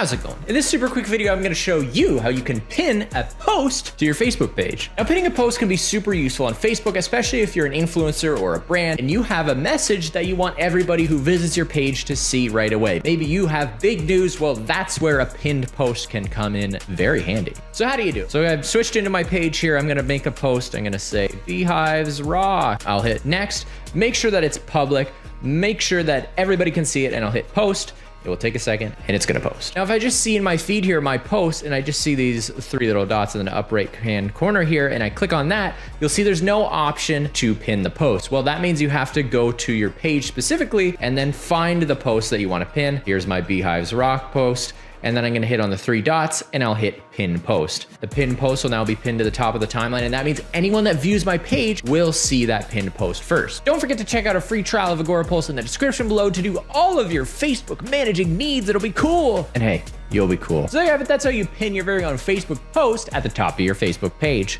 How's it going? In this super quick video, I'm gonna show you how you can pin a post to your Facebook page. Now, pinning a post can be super useful on Facebook, especially if you're an influencer or a brand and you have a message that you want everybody who visits your page to see right away. Maybe you have big news. Well, that's where a pinned post can come in very handy. So how do you do it? So I've switched into my page here. I'm gonna make a post. I'm gonna say beehives rock. I'll hit next. Make sure that it's public. Make sure that everybody can see it, and I'll hit post. It will take a second and it's gonna post. Now, if I just see in my feed here, my post, and I just see these three little dots in the upper right hand corner here, and I click on that, you'll see there's no option to pin the post. Well, that means you have to go to your page specifically and then find the post that you wanna pin. Here's my Beehives Rock post. And then I'm gonna hit on the three dots and I'll hit pin post. The pin post will now be pinned to the top of the timeline, and that means anyone that views my page will see that pinned post first. Don't forget to check out a free trial of Agorapulse in the description below to do all of your Facebook managing needs. It'll be cool. And hey, you'll be cool. So there you have it. That's how you pin your very own Facebook post at the top of your Facebook page.